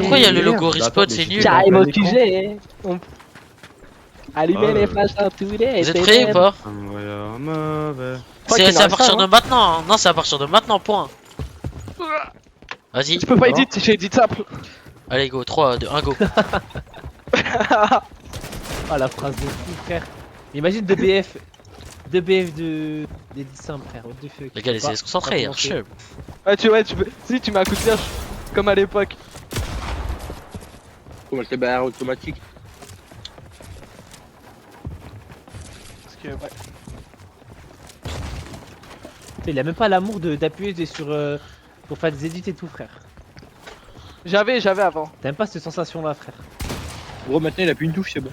Pourquoi il y a le logo Bah, respawn, attends, c'est mais nul. j'étais J'arrive en au plein écran. QG. Allumez les flashs dans tous les. Vous êtes prêts ou pas? crois qu'il C'est en à reste partir un, de maintenant. Non, c'est à partir de maintenant, point. Vas-y. Tu peux pas Alors edit, j'ai edit simple. Allez, go. 3, 2, 1, go. Ah la phrase de fou frère. Imagine 2 BF. 2 BF de. Des 10 simples frère. What the fuck. Les gars, laissez-les se concentrer. Archie. Ouais, tu peux. Si, tu mets un coup de pioche. Comme à l'époque. Comment le barrière automatique. Parce que, ouais. Il a même pas l'amour d'appuyer sur. Pour faire des edits et tout frère. J'avais avant. T'aimes pas cette sensation là frère. Gros, maintenant il a plus une touche, c'est bon.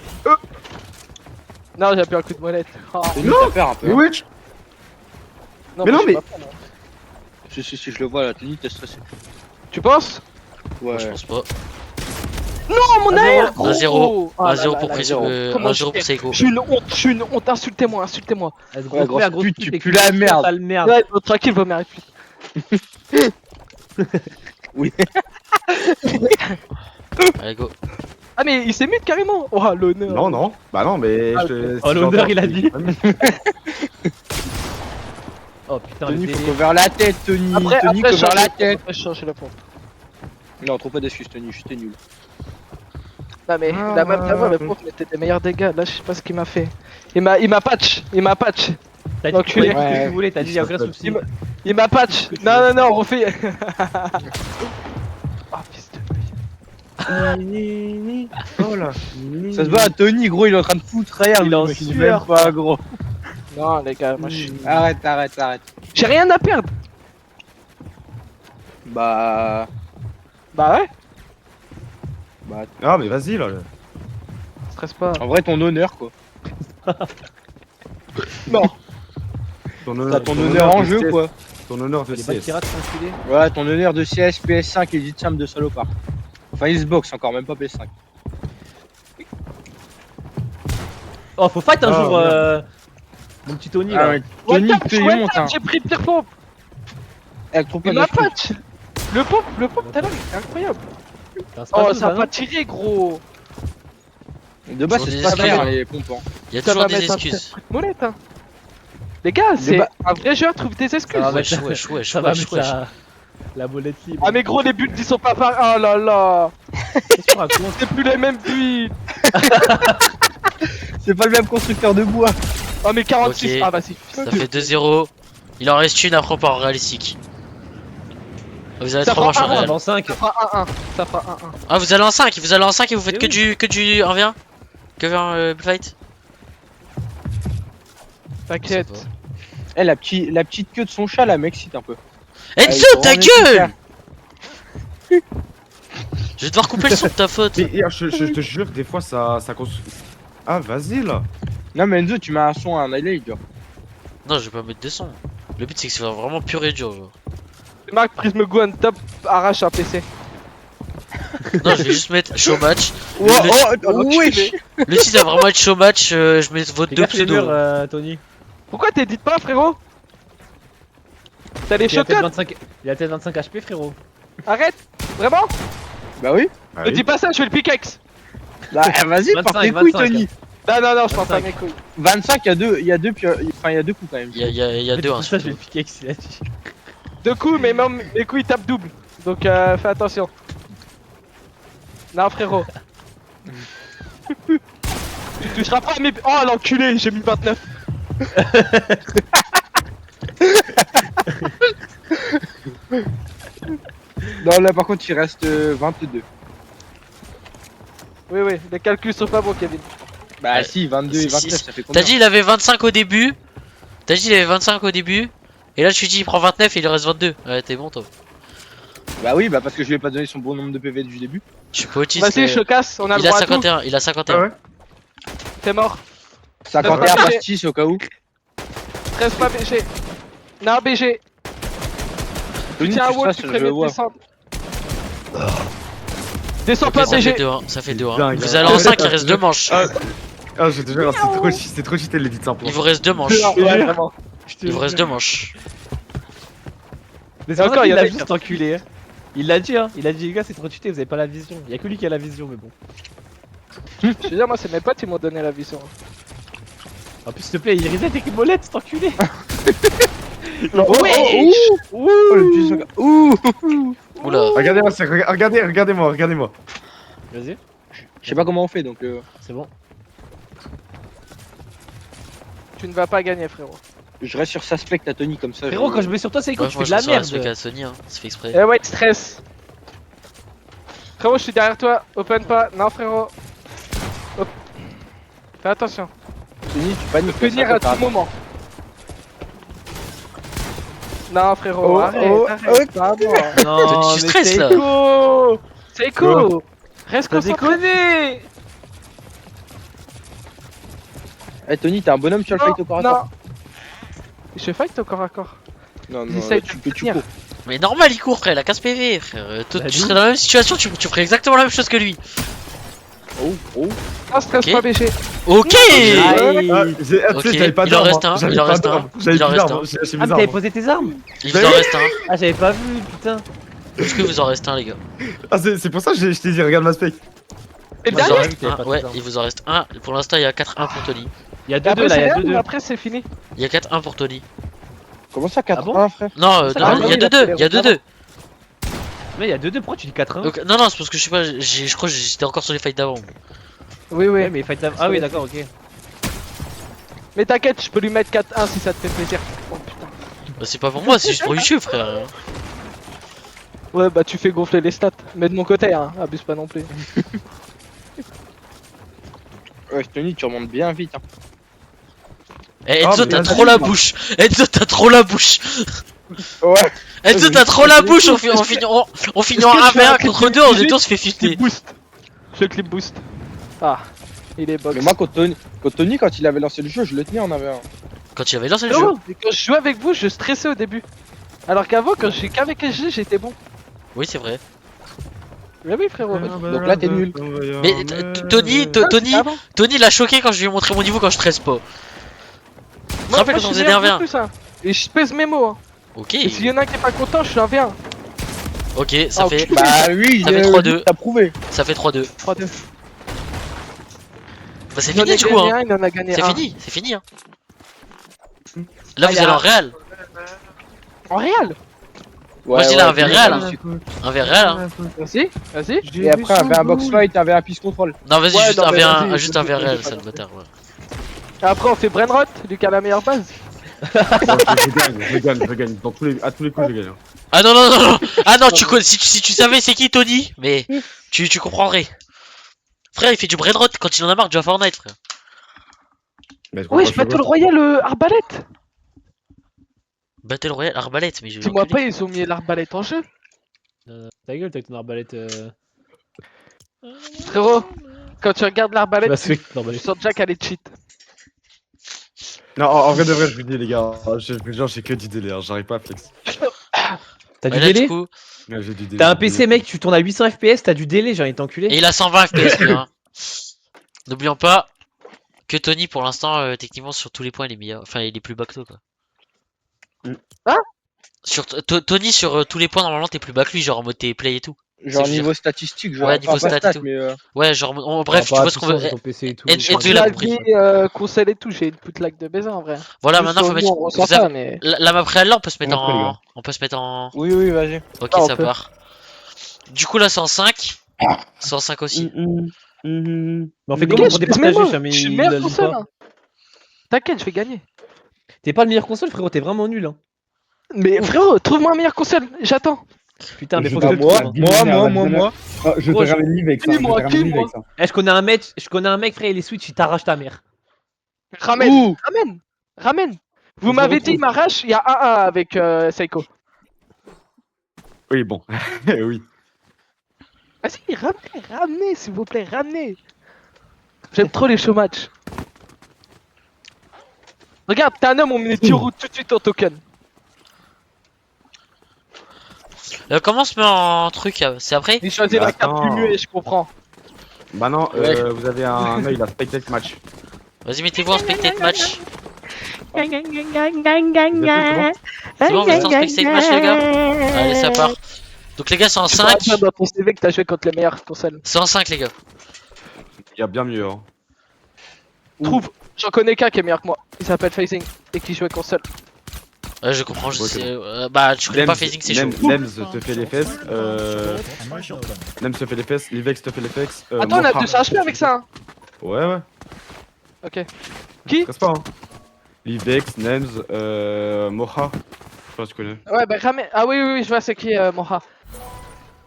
Non, j'ai appuyé un coup de molette. Oh. C'est une à faire un peu. Mais Hein. wesh. Mais non, moi, je mais- suis pas fan, hein. Si, je le vois là, Tony, t'es stressé. Tu penses? Ouais. Je pense pas. Oh mon air! 1-0. Oh là 1-0 là pour là, Précieux. Comment 1-0 pour Seiko. Je suis une honte, insultez-moi. Vas-y, Ouais, grosse grosse pute, pute, tu les pues culs, la merde. sale merde. Ouais, bon, tranquille, vos mères plus. Allez, go. Ah, mais il s'est mute carrément! Oh, l'honneur! Non, non. Bah non, mais Ah, je te. Oh, si l'honneur, j'entends- il a dit. Oh putain, Tony, le faut délire. cover la tête, Tony. Après, Tony, après, cover la tête. Après, je change la pompe. Non, trop pas d'excuses, Tony, j'étais nul. Non, mais la même avant, la pompe mettait des meilleurs dégâts. Là, je sais pas ce qu'il m'a fait. Il m'a patch. T'as dit Enculé. que Ouais. tu voulais, t'as dit y'a aucun souci. Il m'a patch. Non, on refait. Oh, fils de. Oh là. Ça se voit, Tony, gros, il est en train de foutre rien. Il est en le mec, il est sueur. même pas, gros. Non, les gars, moi je suis. Arrête. J'ai rien à perdre. Bah. Bah ouais, Ah, mais vas-y là. stresse pas. En vrai, ton honneur, quoi. Non. T'as ton honneur en de jeu, CS, quoi. Ton honneur de Les balles CS. qui ratent sont enculés. Ouais, ton honneur de CS, PS5 et dit simple de salopard. Enfin, Xbox encore, même pas PS5. Oh, faut fight un Ah, jour, merde. mon petit Tony Ah là. ouais, Tony, One tap, te one monte, tap, hein. j'ai pris pire pompe. Avec trop pas Il m'a d'excuses. patch. Le pompe tout à l'heure, il est incroyable. T'as un Oh, spasme, ça a non pas tiré, gros. De base, Toujours c'est des pas excuses. clair, les pompes. Hein. Il y a Ça toujours va des mettre un excuses. coup de molette, hein. Les gars, c'est ba- un vrai joueur trouve des excuses. Ça va Wesh, mettre- wesh. Ça va mettre la molette libre. Ah mais gros, les buts ils sont pas pareils. Oh là là. Qu'est-ce que tu racontes? C'est plus les mêmes buts. C'est pas le même constructeur de bois. Oh mais 46. Ok. Ah bah c'est. Ça fait 2-0. Il en reste une après on part en réalistique. Vous allez Ça trop fera manches en un, réel. Dans 5. Ça fera 1-1. Ça fera 1-1. Ah, vous allez en 5 et vous faites Mais que du 1v1. Que vers fight. T'inquiète. Eh, la petite queue de son chat, là, m'excite un peu. Enzo, il faut ta rendre gueule! Je vais devoir couper le son de ta faute. Mais je te jure, des fois ça construit. Ah, vas-y là. Non, mais Enzo, tu mets un son à un highlight, genre. Non, je vais pas mettre de son. Le but c'est que c'est vraiment pur et dur. Genre. Marc Prisme Go on top arrache un PC. Non, je vais juste mettre show match. Oh, wesh. Le titre va vraiment être show match. Je mets votre Fais deux gaffe les murs, pseudos. Tony. Pourquoi t'édites pas, frérot? T'as les Il a peut-être shotguns. 25 il a peut-être 25 HP, frérot. Arrête. Vraiment? Bah oui. Ah Ne oui. dis pas ça, je fais le pickaxe. Bah, vas-y, 25, par tes couilles, 25, Tony. Non, je pense pas à 25. mes couilles. 25, il y a deux coups quand même. Il y a deux. Hein, Ça, je vais surtout. piquer il a dit. Deux coups, mais même mes couilles tapent double. Donc fais attention. Non, frérot. Tu toucheras pas à mes. Oh l'enculé, j'ai mis 29. Non, là, par contre, il reste 22. Oui, les calculs sont pas bons, Kevin. Bah, Ouais. si, 22 et Si, 29, si. ça fait combien? T'as dit il avait 25 au début. Et là tu dis il prend 29 et il lui reste 22. Ouais, t'es bon toi. Bah oui, bah parce que je lui ai pas donné son bon nombre de PV du début. Je suis pas autiste. Vas-y, je casse, on a le Il a droit à tout. 51. Il a Ah 51. ouais. T'es mort. 51 pas pastis au cas où. Reste pas BG. Non, BG. Tony, Tiens, tu Wall, stresses, tu je ferais le mieux de vois. descendre. Descends Ok, pas, ça fait BG. 2-1. Ça fait 2-1. Dingue. Vous allez en 5, il reste 2 manches. Ah, je te jure, c'est trop cheaté les titres simples. Il vous reste 2 manches. Ouais, vraiment. Il vous reste 2 manches. Mais Et encore, il y il en a a qui- juste enculé. Il l'a dit, hein. Il a dit, les gars, c'est trop cheaté, vous avez pas la vision. Y'a que lui qui a la vision, mais bon. Je veux dire, moi, c'est mes potes, ils m'ont donné la vision. En plus, s'il te plaît, il reset avec une molette, cet enculé. Ouais. Oh, le petit choc. Ouh. Oula. Regardez-moi, regardez-moi, regardez-moi. Vas-y, Je sais pas comment on fait donc. c'est bon. Tu ne vas pas gagner, frérot. Je reste sur suspect à Tony comme ça. Frérot, quand je mets sur toi, c'est quoi? Ouais, Tu moi fais de je la me suis merde. à Sony, hein. C'est fait exprès. Eh ouais, stress. Frérot, je suis derrière toi. Open pas. Non, frérot. Hop. Fais attention. Tony, tu paniques. Venir à tout moment. Non, frérot, Oh, arrête, oh, arrête. Pardon. Non, Tu mais stresses, c'est là. cool. C'est cool. Reste T'as concentré. déconné. Eh Tony, t'es un bonhomme, tu vas le fight au corps à Non. corps. Je fight au corps à corps. Non, Il essaye de tu tenir. cours. Mais normal, il court, frère, il a 15 PV, frère. Toi, Bah, tu d'où serais dans la même situation, tu ferais exactement la même chose que lui. Oh, oh. Non, stress Ok. pas, BG. Ok. Aïe. Ah, tu sais, Ok, j'avais pas il en d'armes, reste hein. un, J'avais il en pas reste d'armes. un, J'avais il en plus reste d'armes, un. j'ai lâché Ah, mes mais t'avais armes. posé tes armes? Il vous en reste un. Ah, j'avais pas vu, putain. Est-ce que vous en reste un, les gars? Ah, c'est pour ça que je t'ai dit, regarde ma spec. Et Il le vous en dernier. reste un. Ouais, il vous en reste un. Pour l'instant, il y a 4-1 pour Tony. Il y a Et 2-2 après, là, il y c'est a rien, 2-2. après, c'est fini. Il y a 4-1 pour Tony. Comment ça 4-1 bon frère? Non, Ça non, va, il y a il a 2-2. fait Il y a les 2-2. Mais il y a 2-2, pourquoi tu dis 4-1? Donc, non, non, c'est parce que je sais pas, je crois que j'étais encore sur les fights d'avant. Oui, Ouais, oui. mais fight time. Ah oui, d'accord, ok. Mais t'inquiète, je peux lui mettre 4-1 si ça te fait plaisir. Oh putain. Bah, c'est pas pour moi, c'est juste pour YouTube, frère. Ouais, bah tu fais gonfler les stats. Mais de mon côté, hein, abuse pas non plus. Ouais, Tony, tu remontes bien vite. Hein. Eh, Ah, Enzo, mais t'as vas-y, trop la moi. bouche. Enzo, t'as trop la bouche. Ouais. Enzo, t'as trop la bouche. On finit en Est-ce que tu 1v1 fais un contre clip 2, on boost est tous fait Clip fister. boost. Je clip boost. Ah, il est box. Mais moi, quand Tony, quand il avait lancé le jeu, je le tenais en avait un. Quand il avait lancé le jeu. Non, mais quand je jouais avec vous, je stressais au début. Alors qu'avant, quand je suis qu'avec SG, j'étais bon. Oui, c'est vrai. Mais oui, frérot. Donc là, t'es nul. Mais Tony, Ah bon Tony l'a choqué quand je lui ai montré mon niveau quand je stresse pas. Tu te Moi, rappelles moi, quand on je faisait suis des meilleur 1v1? que plus, hein. Et je pèse mes mots. Hein. Ok, Et s'il y en a un qui est pas content, je suis un V1. ok, ça Ah, fait, ok. Bah oui, Ça fait 3-2. T'as prouvé. ça fait 3-2. 3-2. Bah, c'est Il en fini a du coup, gagné hein. un, il en a gagné C'est un. fini, c'est fini, hein. Là, Ah, vous y a allez en un- réel. En réel. Moi, je dis là, un verre réel, Tony, hein. Un verre réel, hein. Vas-y, vas-y. Et après, avait un box fight, avait un piste control. Non, vas-y, Ouais, juste non, un mais verre, vas-y, juste un vas-y, verre vas-y, réel, vas-y. ça le bâtard, ouais. Et après, on fait Brainrot, lui qui a la meilleure base. Je gagne. À tous les coups, je gagne. hein. Ah non, non, non, non. Ah non, tu connais, si tu savais c'est qui Tony, mais tu comprendrais. Frère, il fait du brainrot quand il en a marre de jouer à Fortnite, frère. Mais je Ouais, comprends je Battle Royale arbalète. Battle Royale, arbalète, mais je vais Dis-moi l'enculer. pas, ils ont mis l'arbalète en jeu. Ta gueule, t'as avec ton arbalète. Frérot, quand tu regardes l'arbalète, Bah, tu c'est normal. sens déjà qu'elle est cheat. Non, en vrai de vrai, je vous dis, les gars, genre, j'ai que du délai, hein, j'arrive pas à flex. T'as Ouais, du là, délai? du coup, Ouais, j'ai du délai. T'as un PC, mec, tu tournes à 800 FPS, t'as du délai, j'ai envie de t'enculer. et il a 120 FPS, lui, hein. N'oublions pas que Tony, pour l'instant, techniquement, sur tous les points, il est meilleur. Enfin, il est plus bas que toi, quoi. Hein Sur Tony, sur tous les points, normalement, t'es plus bas que lui, genre en mode t'es play et tout. Genre C'est niveau statistique, genre Ouais, niveau enfin, pas stat et stat, tout. mais Ouais, genre, bref, tu vois ce qu'on veut. Ton PC et tout. Et- Sur et- il a clavier, console et tout, j'ai une toute lague de baiser en vrai. Voilà, Juste maintenant, au faut mettre. nom, on ressent vous avez- ça, mais... La map réelle, là, on peut se mettre On peut, les en. gars. On peut se mettre en. Oui, oui, vas-y. Ok, Ah, on ça peut. part. Du coup, là, 105. 105 aussi. Mais on fait Mais comment gars, pour je pèse mes départager mots, jamais je suis il meilleur le lit console. pas. Hein. T'inquiète, je vais gagner. T'es pas le meilleur console, frérot, t'es vraiment nul. Hein. Mais frérot, trouve-moi un meilleur console, j'attends. Putain, mais Je faut vais que je Bah, le moi, trouve. hein. Je Gros, te je- ramène live avec ça. Qui, moi, je te ramène qui, live avec ça. Eh, je connais un mec, frère, il est Switch, il t'arrache ta mère. Ramène, Ouh. ramène. Vous Je m'avez retrouve. dit, il m'arrache, il y a 1-1 avec Seiko. Oui, bon. Oui. Vas-y, ramenez, s'il vous plaît, ramenez. J'aime trop les show matchs. Regarde, t'es un homme, on met tir tout de suite en token. Comment on se met en truc c'est après? Il choisit la carte Attends. du muet, je comprends. Bah non, Ouais. vous avez un œil là, spectate match. Vas-y, mettez-vous en spectate match. Vous êtes C'est bon, vous êtes en spectate match, les gars? Allez, ça part. Donc les gars, c'est en Tu pourras 5. dire dans ton CV que t'as joué contre les meilleures consoles. C'est en 5, les gars. Il y a bien mieux. Hein. Trouve, j'en connais qu'un qui est meilleur que moi. Il s'appelle Phasing et qui jouait console. Ouais, je comprends, je Ok. sais. Bah, tu connais pas Nems- Phasing, c'est chaud. Nems te fait les fesses. Nems te fait les fesses. Livex te fait les fesses. Attends, on a Mocha. 200 HP avec ça. Hein. Ouais, ouais. Ok. Qui? Reste pas, hein. Livex, Nems, Mocha. Je sais pas si tu connais. Ouais, bah Ramé. Ah oui, oui, oui, je vois c'est qui, Moha.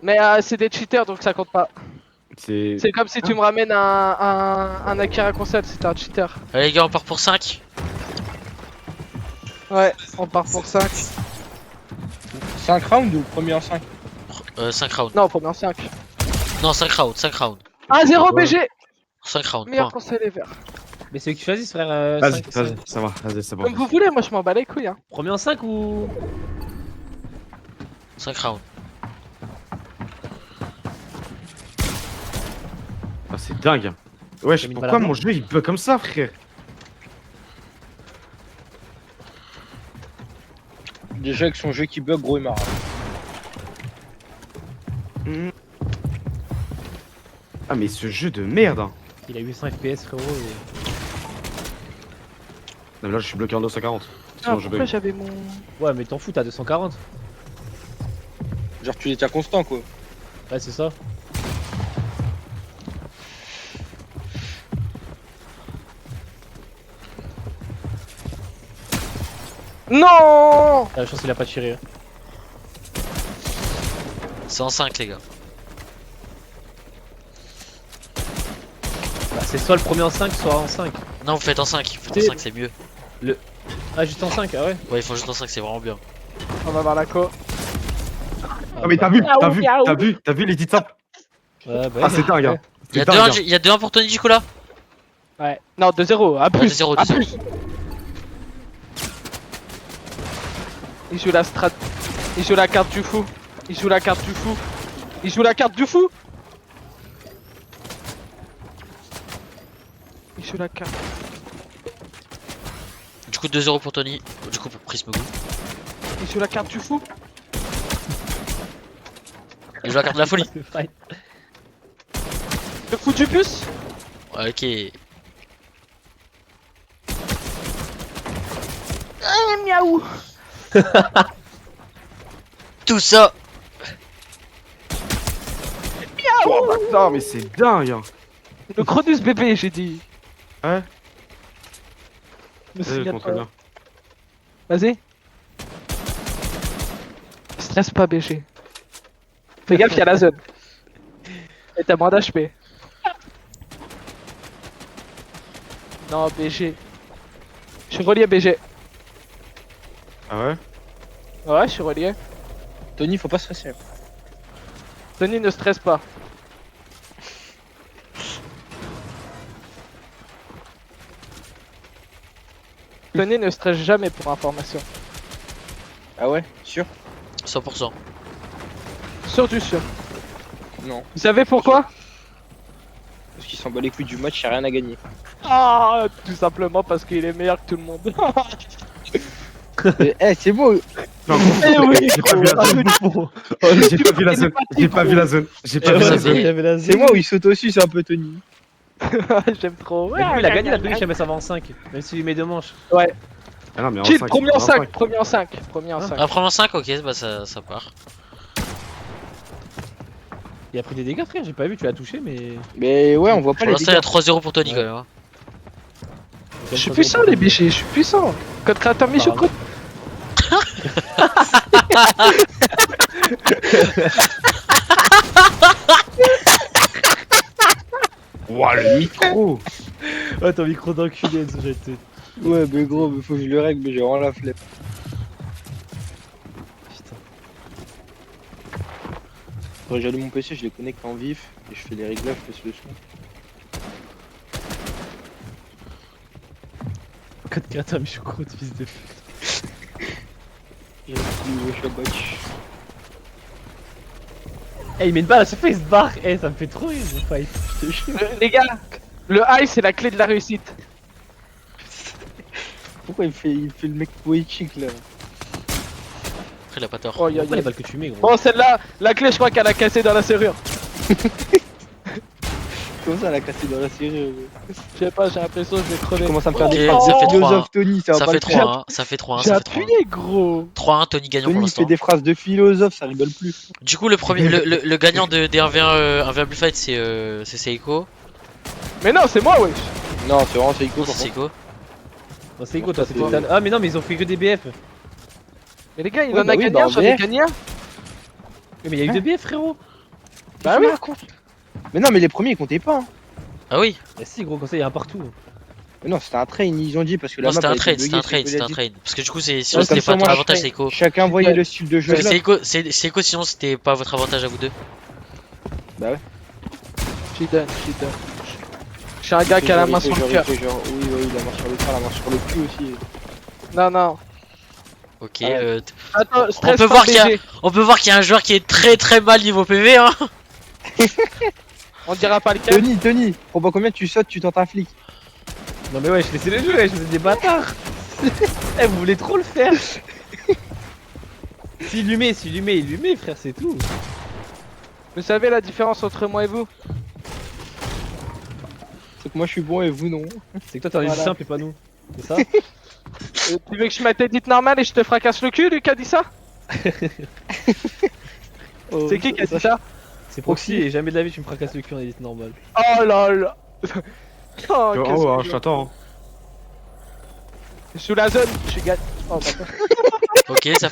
Mais c'est des cheaters donc ça compte pas. C'est. C'est comme si tu me ramènes un Akira console, c'était un cheater. Allez, les gars, on part pour 5. Ouais, on part pour 5. 5 rounds ou premier en 5? 5 rounds. Non, premier en 5. Non, 5 rounds, 5 rounds. 1-0 Ouais. BG. 5 rounds, Meilleur point. console ever. Mais c'est eux qui choisissent, frère. Vas-y, 5, vas-y, ça va. Vas-y, c'est bon. Comme vous voulez, moi je m'en bats les couilles. Hein. Premier en 5 ou. 5 rounds. Ah, c'est dingue. Wesh, T'as mis une pourquoi balle à mon jeu il bug comme ça, frère? Déjà avec son jeu qui bug, gros, il m'a. Ah, mais ce jeu de merde. Hein. Il a 800 FPS, frérot. Non, mais là, je suis bloqué en 240. Ah, Sinon, je pourquoi bug. j'avais mon. Ouais, mais t'en fous, t'as 240. Genre, tu les tiens constant, quoi. Ouais, c'est ça. Non. T'as la chance, il a pas tiré. Hein. C'est en 5, les gars. Bah, c'est soit le premier en 5, soit en 5. Non, vous faites en 5. Vous faites en C'est- 5, c'est mieux. Ah, juste en 5, ah ouais. Ouais, il faut juste en 5, c'est vraiment bien. On va voir la co. Ah, mais t'as vu, Miaou, t'as vu, miaou. t'as vu les titres simples? Ouais, bah, Ah, c'est dingue, hein. Il y C'est a dingue, 2-1 hein. il y a 2-1 pour Tony, du coup, là. Ouais. Non, 2-0. À plus. 2-0, À 2-0. plus. Il joue la strat. Il joue la carte du fou. Il joue la carte du fou. Il joue la carte du fou. Il joue la carte. Du coup, 2-0 pour Tony. Du coup, pour Prisme Go. Il joue la carte du fou. Il joue la carte de la folie. Fight. Le fou du bus. Ok. Ah, miaou. Tout ça. Oh, putain, mais c'est dingue, hein. Le Cronus bébé, j'ai dit. Ouais. Me Vas-y, signale contrôle pas. bien. Vas-y. Stresse pas, BG. Fais gaffe, y'a la zone. Et t'as moins d'HP. Non, BG. Je suis relié, BG. Ah ouais? Ouais, je suis relié. Tony, faut pas stresser. Tony, ne stresse pas. Tony ne stresse jamais pour information. Ah ouais? Sûr? 100%. Sûr du sûr. Non. Vous savez pourquoi? Parce qu'il s'en bat les couilles du match, y'a rien à gagner. Ah, tout simplement parce qu'il est meilleur que tout le monde. Eh, c'est beau! Non, Eh oui. j'ai pas vu la zone. J'ai pas vu la zone. J'ai pas vu la zone. J'ai pas Eh, vu vous la avez- zone. C'est moi où il saute aussi, c'est un peu Tony. J'aime trop. Mais du coup, il a gagné la Twitch, mais ça va en 5. Même s'il met 2 manches. Ah non, mais en Kill, 5. premier en 5, premier en 5, premier en 5. Ah, prendre en 5, ok, bah ça part. Il a pris des dégâts, frère, j'ai pas vu, tu l'as touché, mais. Mais ouais, on voit pas Pour les l'instant, il y a dégâts. 3-0 pour Tony, quand même. Hein. Je suis puissant les bichés, je suis puissant. Code créateur Michou Pardon. Ouah, le micro. Oh, ton micro d'enculé, Enzo, j'ai été. Ouais, mais gros, mais faut que je le règle, mais j'ai vraiment la flemme. Putain. Quand j'allume mon PC, je les connecte en vif et je fais les réglages, je baisse le son. Code créateur Michou Croûte, fils de pute. Et là, je suis batch. Eh, il met une balle à chaque fois, il se barre. Eh, ça me fait trop rire, ce fight. Les gars, le high c'est la clé de la réussite. Pourquoi il fait le mec poétique là? il a pas tort. Oh, y a, Pourquoi les balles que tu mets, gros? Bon, celle-là, la clé, je crois qu'elle a cassé dans la serrure. Comment ça, elle a cassé dans la série? Je sais pas, j'ai l'impression que je vais crever. Comment ça me faire Ok, des ça phrases fait de 3-1. philosophe, Tony? Ça va Ça pas fait le faire. 3-1, ça fait 3-1, J'ai ça fait 3-1. appuyé, gros. 3-1, Tony gagnant pour Tony, il l'instant. fait des phrases de philosophe, ça rigole plus. Du coup, le premier, le gagnant des 1v1 1v1 Blue Fight, c'est Seiko. Mais non, c'est moi, wesh. Non, c'est vraiment Seiko Non, par c'est contre. Seiko. Non, c'est quoi toi? Ça, C'était c'est- Tan- Ah, mais non, mais ils ont fait que des BF. Oui, Mais les gars, il Ouais, en bah a oui, gagné bah, un, en j'en ai VR. gagné un. mais il y a eu des BF, frérot. Bah oui. Mais non, mais les premiers ils comptaient pas. Hein. Ah oui. Bah si, gros, comme ça, il y a un partout. Mais non, c'était un train, ils ont dit parce que la Non, c'était map un elle trade, était c'était un buggée, trade, c'était un c'est trade. Parce que du coup, sinon Ouais, c'était comme ça, pas ton moi, je avantage, trade. Seiko. Chacun voyait le style de jeu. Parce que Seiko, sinon c'était pas votre avantage à vous deux. J'y donne. Je suis un gars qui a la main sur le cœur. Oui, la main sur le cœur, la main sur le cul aussi. Non. Ok, Ah ouais. Attends, stress peut pas voir qu'il y a- BG. on peut voir qu'il y a un joueur qui est très mal niveau PV, hein. On dira pas lequel. Tony, pour pas combien tu sautes, tu tentes un flic. Non, mais ouais, je laissais le jeu, je faisais des bâtards. Eh, vous voulez trop le faire. S'il lui met, il lui met, frère, c'est tout. Vous savez la différence entre moi et vous? C'est que moi je suis bon et vous non. C'est que toi, t'as un jeu Voilà. simple et pas nous. C'est ça? Tu veux que je mette edit normal et je te fracasse le cul, Lucas dit ça? C'est qui a dit ça? C'est Proxy et jamais de la vie tu me fracasses le cul en élite normale. Oh là là. Oh, Oh, qu'est-ce oh, que je t'attends. Hein. je suis sous la zone, je suis gâté. Oh, d'accord. Ok, ça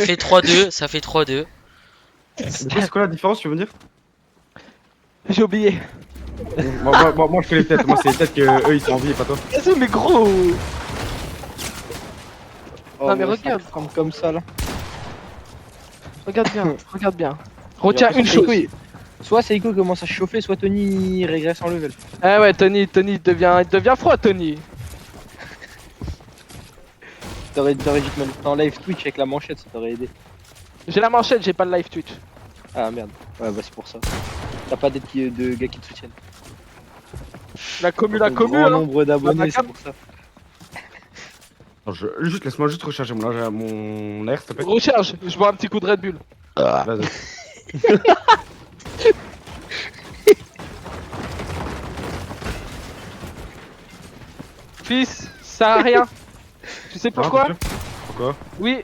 fait 3-2, ça fait 3-2. Mais c'est quoi la différence, tu veux dire? J'ai oublié. Moi, je fais les têtes. Moi, c'est les têtes que eux ils sont en vie et pas toi. Vas-y, mais gros. Oh, Non, mais ouais, regarde. ça crame comme ça là. Regarde bien. Retiens une Seiko, chose. Soit Seiko commence à chauffer, soit Tony régresse en level. Ah ouais, Tony il devient froid, Tony. T'aurais dû te mettre en live Twitch avec la manchette, ça t'aurait aidé. J'ai la manchette, j'ai pas le live Twitch. Ah merde. Ouais, bah c'est pour ça. T'as pas d'aide de gars qui te soutiennent. La commu, Un grand hein. nombre d'abonnés, La c'est cam. pour ça. Juste, laisse-moi juste recharger mon air, s'il te plaît. Recharge, je bois un petit coup de Red Bull. Vas-y. Fils, ça sert à rien. Tu sais pourquoi? Ah, t'es sûr Pourquoi? Oui.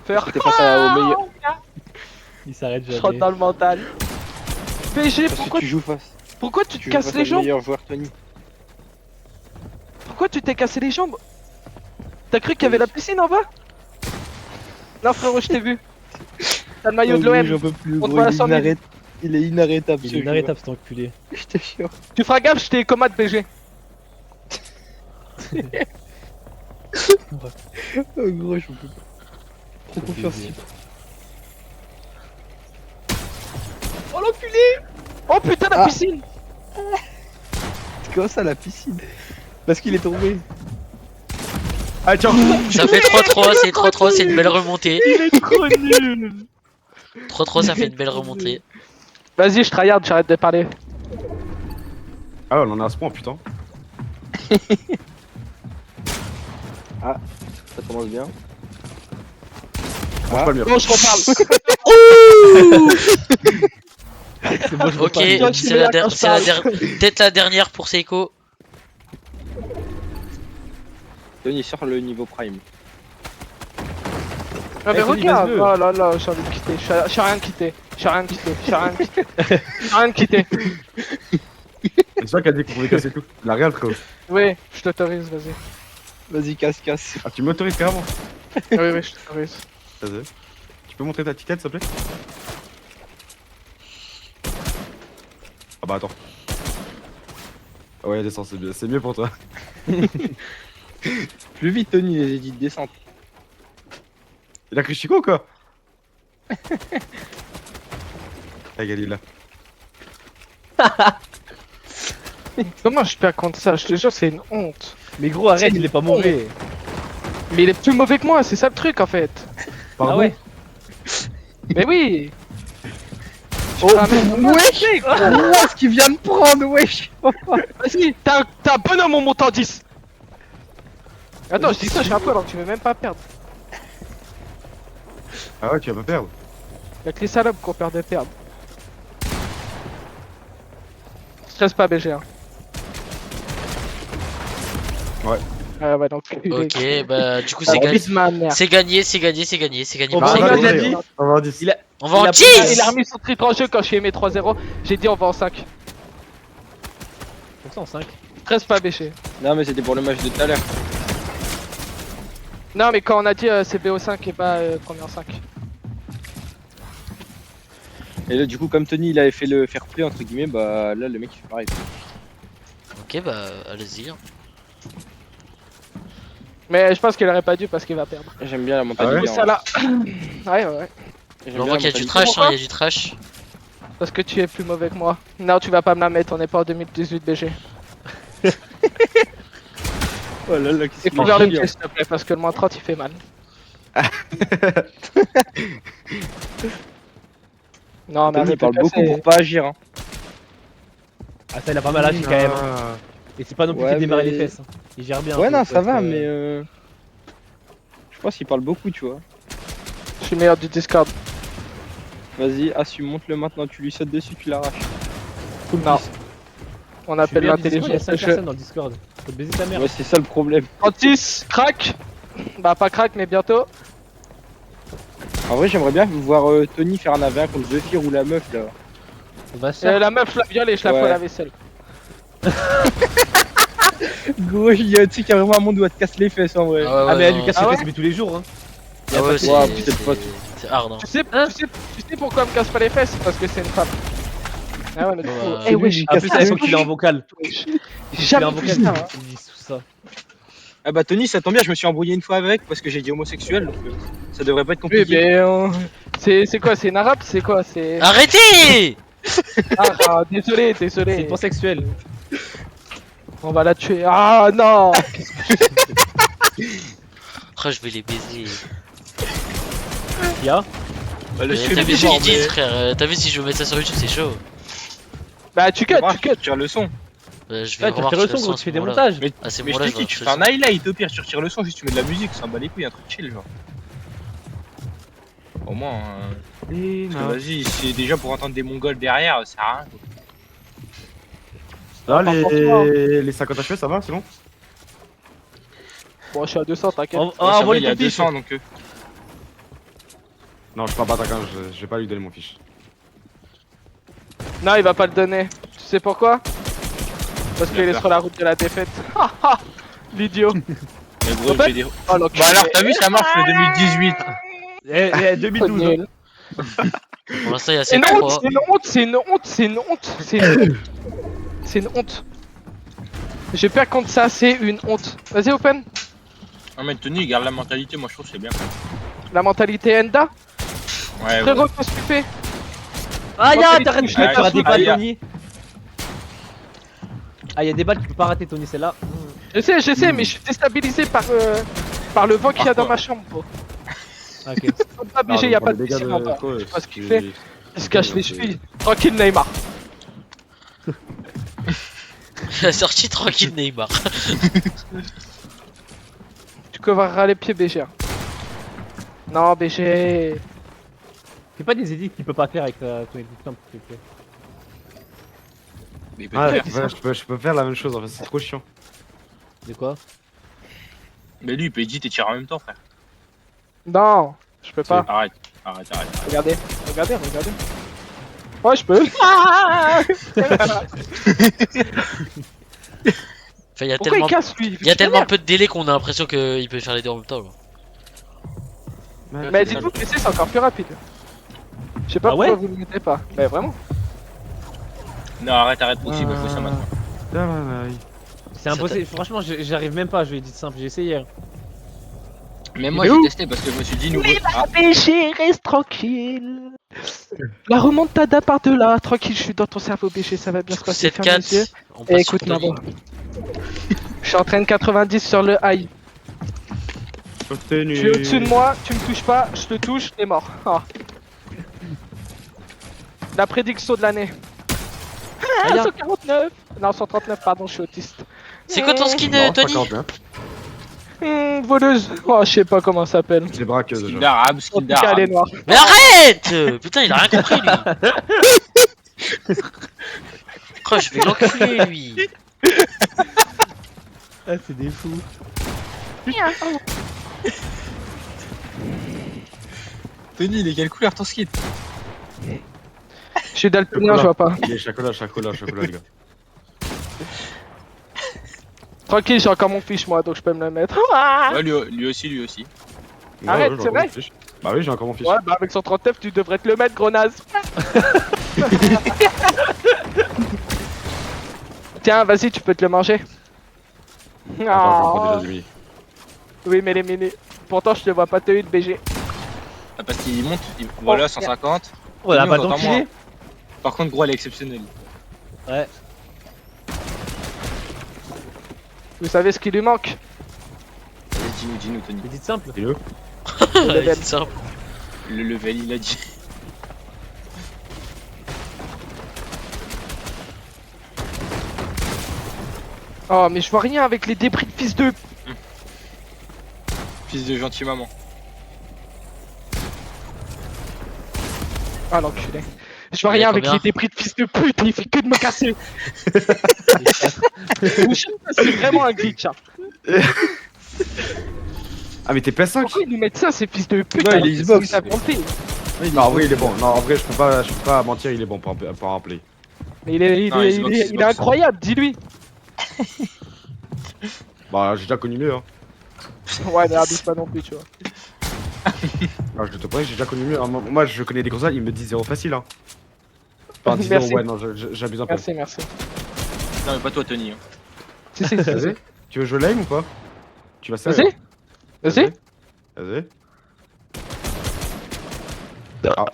Faire. T'es face au meilleur. Il s'arrête Je rentre jamais. dans le mental. PG, Parce pourquoi que tu joues face. pourquoi tu te Tu joues casses face les au jambes? meilleur joueur Tony. Pourquoi tu t'es cassé les jambes? T'as cru qu'il y avait la piscine en bas? Non frérot, je t'ai vu. T'as le maillot de Oh, l'OM. J'en peux plus, On te gros, voit à il est 100 000. il est inarrêtable. Il ce est joueur. inarrêtable cet enculé. Je te jure. Tu feras gaffe, je t'ai coma de PG. Oh gros, je peux pas. Trop confiance. Oh l'enculé! Oh putain la Ah. piscine! C'est comment ça la piscine? Parce qu'il est tombé. Ah, tiens. Ça fait 3-3, c'est 3-3, c'est une belle remontée. Il est trop nul! 3-3, ça fait une belle remontée. Vas-y, je tryhard, j'arrête de parler. Ah, on en a à ce point, putain. Ça commence bien. Mange pas le mur. Bon, je reparle. C'est bon, je Ok, reparle. c'est peut-être la dernière pour Seiko. Tony sort le niveau prime. Ah mais Eh, Tony, regarde! baisse-le. Oh là là, j'ai envie de quitter. Je suis rien quitté. Je suis rien quitté. C'est toi qui a dit qu'on pouvait casser tout. La regarde, frérot. Oui, je t'autorise, vas-y. Vas-y, casse. Ah, tu m'autorises carrément. Oui, je t'autorise. Vas-y. Tu peux montrer ta petite tête, s'il te plaît? Ah bah attends. Ah ouais, descends, c'est mieux pour toi. Plus vite, Tony, les édits de descente. Il a cru Chico ou quoi? Ah, Galila. Comment je perds contre ça? Je te jure, c'est une honte. Mais gros, arrête, il est pas mauvais. Mais il est plus mauvais que moi, c'est ça le truc en fait. Pardon? Ah ouais? Mais oui! Oh, Ah, mais wesh! Ce qu'il vient de prendre, wesh! Vas-y, t'as un bonhomme en montant 10! Attends, je dis ça, je suis un peu alors que tu veux même pas perdre. Ah ouais, tu vas pas perdre. Y'a que les salopes qui ont peur de perdre. Stresse pas BG hein. Ouais. Ah ouais donc Ok, bah du coup Ah, c'est gagné. bise ma mère. C'est gagné, c'est gagné, c'est gagné, c'est gagné. On pour va ça. regarder, ouais, il a dit. On va en 10. Il a. On va en il a- 10. Il a remis son titre en jeu quand je lui ai mis 3-0. J'ai dit on va en 5. Pour ça en 5. Stresse pas BG. Non, mais c'était pour le match de tout à l'heure. Non mais quand on a dit c'est BO5 et pas premier en 5. Et là, du coup, comme Tony il avait fait le fair play, entre guillemets, bah là, le mec il fait pareil. Ok, bah allez-y. Mais je pense qu'il aurait pas dû parce qu'il va perdre. J'aime bien la Ah mentalité. ouais Ça là. Ouais ouais. J'aime On bien voit la qu'il y a du mentalité. trash, hein, Pourquoi il y a du trash. Parce que tu es plus mauvais que moi. Non tu vas pas me la mettre, on est pas en 2018 BG. Oh là là, qu'est-ce Et qu'il est couvert le chiant. pied s'il te plaît parce que le moins 30 il fait mal. Non mais Tony il arrête parle de beaucoup casser. pour pas agir. Hein. Ah, ça, il a pas mal agi quand même. Ah. Et c'est pas non plus Ouais, qu'il démarre mais- les fesses. Hein. Il gère bien. Ouais, faut- non, faut ça être, va, mais je pense qu'il parle beaucoup, tu vois. Je suis meilleur du Discord. Vas-y, assume, monte-le maintenant, tu lui sautes dessus, tu l'arraches. Non. On Je suis appelle meilleur du Discord, il y a l'intelligence. 5 personnes dans le Discord. Faut te baiser ta mère. Ouais, c'est ça le problème. 36, crack. Bah pas crack mais bientôt. En vrai, j'aimerais bien voir Tony faire un AV1 contre Zephyr ou la meuf là. Va se faire. La meuf je la viole et je la Ouais. fous à la vaisselle. Gros, il y a un truc, il y a vraiment un monde où elle te casse les fesses en vrai. Ah, mais elle lui casse Ah les ouais fesses, mais tous les jours. Hein. Ah ouais, Ouais, peut-être pas. c'est hard. Hein. Tu sais pourquoi elle me casse pas les fesses? Parce que c'est une femme. Ah ouais mais du coup. Ouais. Eh wesh, En plus, il faut qu'il est en vocal. j'ai Il est jamais en vu vocal. ça. Hein. Il dit tout ça. Ah bah Tony, ça tombe bien, je me suis embrouillé une fois avec parce que j'ai dit homosexuel, donc ça devrait pas être Oui compliqué. mais c'est quoi? C'est une arabe? C'est quoi? C'est. Arrêtez. Ah désolé, C'est désolé. pansexuel. On va la tuer. Ah non. Oh, je vais les baiser. Y'a. Bah, le T'as vu ce qu'ils disent, frère? T'as vu si je veux mettre ça sur YouTube, c'est chaud. Bah tu cut, tu cut. tu retires le son. Je vais Ouais, tu remarquer retires le son, gros, tu fais des montages. Mais, Ah, c'est mais bon je là, te je dis, vais tu fais retire un highlight au pire, tu retires le son, juste tu mets de la musique, ça en bat les couilles, un truc chill genre. Au moins, parce que vas-y, c'est déjà pour entendre des mongols derrière, ça sert à rien. Là, Par contre, les 50 HP, ça va, c'est bon? Bon je suis à 200, t'inquiète. On Ouais, ça va, envoie il est à le pif. 200 donc. Non, je parle pas attaquant, je vais pas lui donner mon fiche. Non il va pas le donner. Tu sais pourquoi? Parce qu'il est sur la route de la défaite. Haha. L'idiot. Mais gros, il fait des. Oh l'enculé. Bah alors, t'as vu, ça marche le 2018. Eh, 2012. hein. Nul. Pour l'instant, il y a C'est 7 une honte, 3. c'est une honte, c'est une honte, c'est une honte, c'est une... c'est une honte. Je perds contre ça, c'est une honte. Vas-y Open, Non mais Tony, il garde la mentalité, moi je trouve que c'est bien. la mentalité Enda. Ouais, Frérot, qu'est-ce que tu fais? Ah, Moi, y'a, c'est t'arrêtes les de touches, faire des ah, balles, y'a. Tony. Ah, y'a des balles que tu peux pas rater, Tony, c'est là. Je sais, mais je suis déstabilisé par le vent qu'il y a Par dans quoi ma chambre, bro. Ok. Comme pas BG, y a pas de piscine en bas. Je sais pas ce qu'il fait. Il se cache les c'est- chevilles. Tranquille Neymar. La sortie tranquille, Neymar. Tu couvriras les pieds BG. hein. Non BG. Fais pas des edits qu'il peut pas faire avec ton edit simple, s'il te plaît. Mais il peut Ah, le faire. ouais, je peux faire la même chose en fait, c'est trop chiant. De quoi? Mais lui, il peut edit et tirer en même temps, frère. Non, je peux pas. Arrête, arrête. Regardez. Ouais, je peux. Enfin, il y a Pourquoi il tellement, casse lui? il y a tellement peu de délai qu'on a l'impression qu'il peut faire les deux en même temps. Là. Mais dites-vous que c'est encore plus rapide. Je sais pas Ah ouais pourquoi vous ne mettez pas. Mais vraiment. Non, arrête, possible, faut ça maintenant. C'est impossible, franchement, j'arrive même pas à jouer edit simple, j'ai essayé. Hein. Mais moi Mais j'ai où testé parce que je me suis dit nouveau. Ah, BG, reste tranquille. La remontada par de là. Tranquille, je suis dans ton cerveau BG, ça va bien se passer. Ferme les yeux. 7-4. On Et passe écoute sur ma Tony. voix. Je suis en train de 90 sur le high. Tu es au-dessus de moi, tu me touches pas, je te touche, t'es mort. Ah. La prédiction de l'année. Ah, y'a. 149. Non, 139, pardon, je suis autiste. C'est quoi ton skin, Non, Tony? 51. Voleuse. Oh, je sais pas comment ça s'appelle. C'est braqueuse. Skill genre. d'arabe, En skill tout cas, elle est d'arabe. noire. Mais arrête! Putain, il a rien compris, lui. Oh, je vais l'enculer, lui. Ah, c'est des fous. Tony, il est quelle couleur ton skin? Je suis daltonien, je vois pas. Il est chocolat, les gars. Tranquille, j'ai encore mon fiche, moi, donc je peux me le mettre. Ouais, lui aussi. Ouais, Arrête, j'ai c'est encore vrai mon fiche. Bah oui, j'ai encore mon fiche. Ouais, bah avec 139, tu devrais te le mettre, gros naze. Tiens, vas-y, tu peux te le manger. Attends, je vais en Oh. prendre des mini. Oui, mais les mini. Pourtant, je te vois pas te hit, BG. Ah, parce qu'il monte, voilà, Oh, 150. Oh, la Tony, balle on t'entend d'enculé. moins. Par contre, gros, elle est exceptionnelle. Ouais. Vous savez ce qui lui manque? Vas-y, dis-nous, Tony. C'est dit simple. Dis-le. level. C'est simple. Le level, il a dit. Oh, mais je vois rien avec les débris de fils de. Fils de gentil maman. Ah, l'enculé. Je vois Il y a rien avec combien les débris de fils de pute, il fait que de me casser. C'est vraiment un glitch. Hein. Ah, mais t'es PS5? Pourquoi ils nous mettent ça, ces fils de pute? Ouais, alors il est que Xbox. c'est une inventé. Non, en vrai, il est bon. Non, en vrai, je peux pas mentir, il est bon pour un play. Mais il est, Non, Xbox, il est Xbox. incroyable, dis-lui. Bah, j'ai déjà connu mieux, hein. Ouais, mais abuse pas non plus, tu vois. Ah, je te promets, j'ai déjà connu mieux. Hein. Moi, je connais des consoles, ils me disent 0 facile, hein. Enfin, 10 Merci. 0, ouais, non, j'abuse un peu. Merci, merci. Non, mais pas toi, Tony. Hein. Si, si, si. Vas-y. Tu veux jouer lame ou pas? Tu vas sérieux? Vas-y. Vas-y. Vas-y. Ah,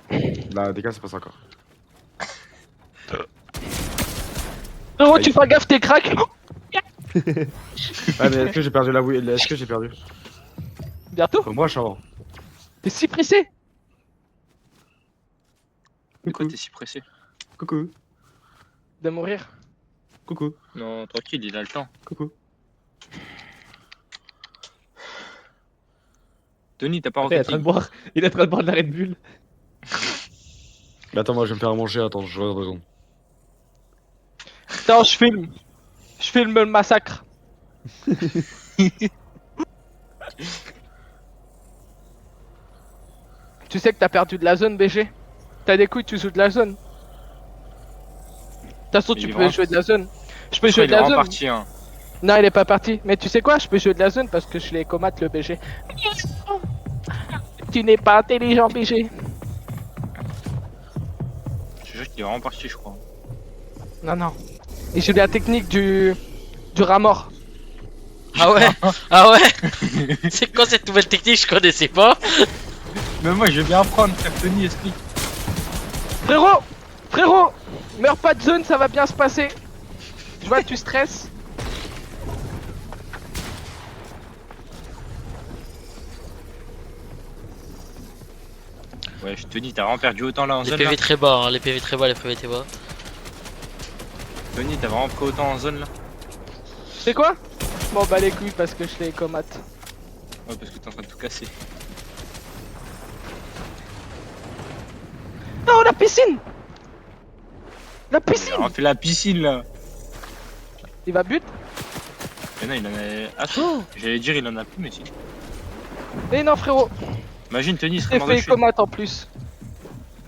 la DK c'est pas ça encore. Frérot, tu fais gaffe, t'es crack. Ah, mais est-ce que j'ai perdu la Wii? Est-ce que j'ai perdu? Bientôt. Moi, je suis avant. T'es si pressé. De quoi t'es si pressé? Coucou. De mourir. Coucou. Non, tranquille, il a le temps. Coucou. Tony, t'as pas Il est en train de recruté. boire. Il est en train de boire de la Red Bull. Mais attends, moi je vais me faire à manger. Attends, je regarde 2 secondes. Attends, je filme. Je filme le massacre. Tu sais que t'as perdu de la zone, BG. T'as des couilles, tu joues de la zone. De toute façon, Il tu est peux vraiment- jouer de la zone. Je peux Je jouer crois de qu'il est la en zone. partie, hein. Non, il est pas parti. Mais tu sais quoi? Je peux jouer de la zone parce que je l'ai comate le BG. Tu n'es pas intelligent, BG. Je te jure qu'il est vraiment parti, je crois. Non, non. Et j'ai la technique du rat mort. Ah ouais? Ah ouais? C'est quoi cette nouvelle technique? Je connaissais pas. Mais moi, je vais bien apprendre, frère. Tony, explique. Frérot! Frérot! Meurs pas de zone, ça va bien se passer. Je vois que tu stresses. Ouais, Tony, t'as vraiment perdu autant là en Les zone PV là. très bas, hein. Les PV très bas, les PV très bas. Tony, t'as vraiment pris autant en zone là. C'est quoi? Je m'en bats les couilles parce que je l'ai comate. Ouais, parce que t'es en train de tout casser. Non, la piscine! La Il piscine! a fait la piscine là. Il va but? Mais non, il en a. Ah, j'allais dire, il en a plus, mais si. Mais non, frérot. Imagine, Tony, il serait J'ai mort de fait chute. comate en plus.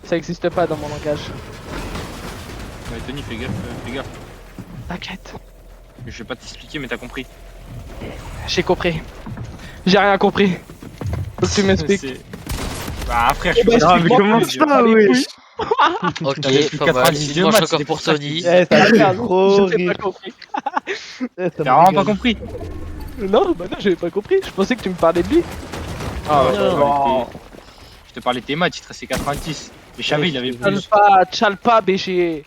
Ça existe pas dans mon langage. Ouais, Tony, fais gaffe. T'inquiète. Je vais pas t'expliquer, mais t'as compris. J'ai compris. J'ai rien compris. Faut que tu m'expliques. C'est- Bah, frère, je Eh ben, suis pas mais comment ça, oui? Ok, T'avais plus pas mal. 90 Une de manche maths, encore c'est pour pour ça que Tony. je Eh, ça va faire trop J'ai rire. pas compris. Eh, ça T'as me vraiment régale. pas compris. Non, bah non, j'avais pas compris. Je pensais que tu me parlais de lui. Ah, Non. Je te parlais de tes maths, il te restait 90. Mais je savais, il avait plus. Chalpa, BG.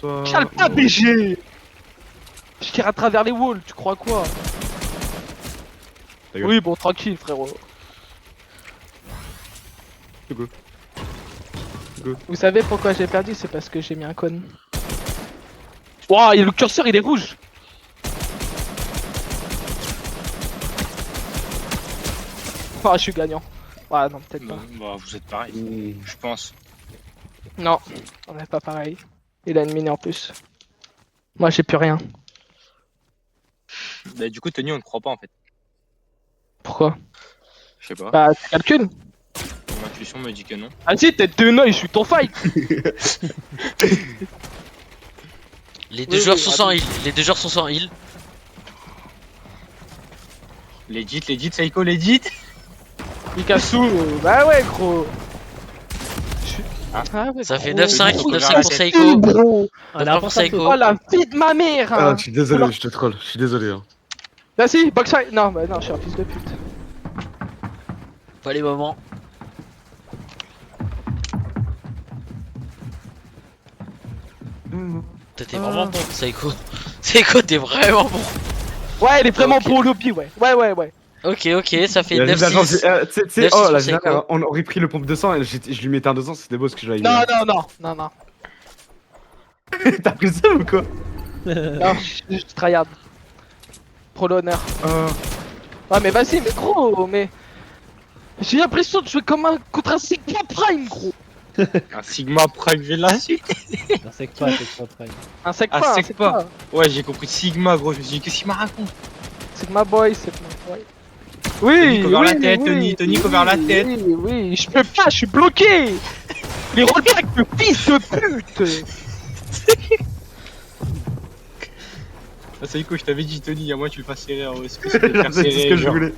Toi... Chalpa, BG. Je tire à travers les walls, tu crois quoi? Ta gueule. Oui, bon, tranquille, frérot. Coucou. Vous savez pourquoi j'ai perdu? C'est parce que j'ai mis un con. Wouah, le curseur il est rouge. Ah, je suis gagnant. Ouais, non, peut-être pas. Bah, vous êtes pareil, Mmh. je pense. Non, on n'est pas pareil. Il a une mine en plus. Moi, j'ai plus rien. Bah, du coup, Tony, on ne croit pas en fait. Pourquoi? Je sais pas. Bah, tu calcules. Mon intuition me dit que non. Vas-y, tête de noix, je suis ton fight. Les deux Oui, joueurs oui, sont sans heal. Les deux joueurs sont sans heal. Legit, Seiko, legit. Pikachu, bah ouais, gros. Je suis- Ah ouais, Ça fait gros. 9-5 Gros, 9-5 pour gros, Seiko. Gros. On a 9 pour Seiko. Oh la vie de ma mère. Ah, Hein. je suis désolé, je te troll. Je suis désolé. Hein. Vas-y, box fight. Non, bah non, je suis un fils de pute. Pas les moments. T'es vraiment bon, Seiko. Seiko, t'es vraiment bon. Ouais, il est vraiment Ok. bon au lobby, ouais. Ouais. Ok, ça fait Il y a juste la chance. 9-6. Tu sais, 9-6 oh, pour la Seiko. dernière, on aurait pris le pompe de sang et je lui mettais un 200, c'était beau ce que j'avais mis. Non, là. non. T'as pris ça ou quoi? Non, je tryhard. Pro l'honneur. Ouais, mais vas-y, mais gros, mais. J'ai l'impression de jouer comme un contre un Sigma Prime, gros. Un Sigma Prime, je vais l'insulter. Non, c'est que pas, c'est pas prime. Un sec Ah, pas, un sec sec pas. pas. Ouais, j'ai compris Sigma, gros. Je me suis dit, qu'est-ce qu'il m'a raconté? Sigma boy, Sigma boy. Oui, Tony, cover la oui, tête, oui, Tony, oui, cover la oui, tête. Oui, je peux pas, je suis bloqué. Les rollbacks, le fils de pute. Ah, Seiko, je t'avais dit, Tony, à moi tu le fasses serrer. Est-ce que c'est le faire C'est tout ce serrer, que je genre, voulais.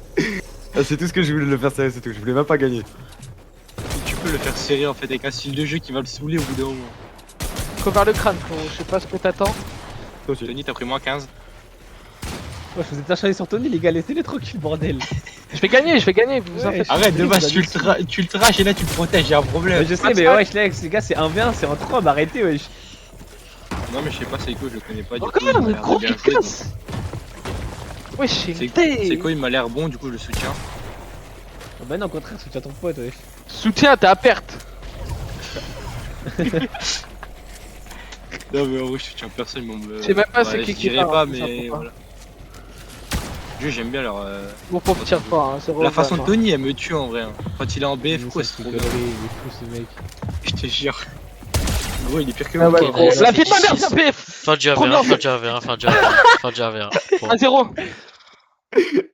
Ah, c'est tout ce que je voulais le faire serrer, c'est tout. Je voulais même pas gagner. tu peux le faire serrer en fait avec un style de jeu qui va le saouler au bout d'un moment. Cover le crâne, frérot, je sais pas ce que t'attends. Toi aussi. Tony, t'as pris moins 15. Ouais, je vous ai acharné sur Tony, les gars, laissez-les tranquilles, bordel. Je vais gagner, vous vous en Ouais, faites. Arrête, de Oui, base, bah, tu le trash et là tu le protèges, y'a un problème. Mais je sais, mais wesh, les gars, c'est 1v1, c'est en 3, bah arrêtez, wesh. Non, mais je sais pas, Seiko, je le connais pas. Du coup, Encore il m'a un l'air gros de bien jouer, Picasso. Wesh, j'ai donc. une thé. Seiko, il m'a l'air bon, du coup, je le soutiens. Oh, bah non, au contraire, soutiens ton pote, wesh. Soutien, t'es à perte. Non, mais en vrai, je soutiens personne, mais on me. Je sais même pas c'est Ouais, qui je qui dirais parle, pas, hein, mais ça faut pas. voilà. J'aime bien leur. Bon, pour tire pas, hein, c'est La façon de de Tony, elle me tue en vrai. Hein. Quand il est en BF, quoi, c'est trop bien. Il est fou, ce mec. Je te jure. Gros, il est pire que Ah moi. ouais, Ok, gros. ça La fait vie de ma mère, 10. ça PF. Fin du Première AV1, fin du AV1. Bon. 1-0.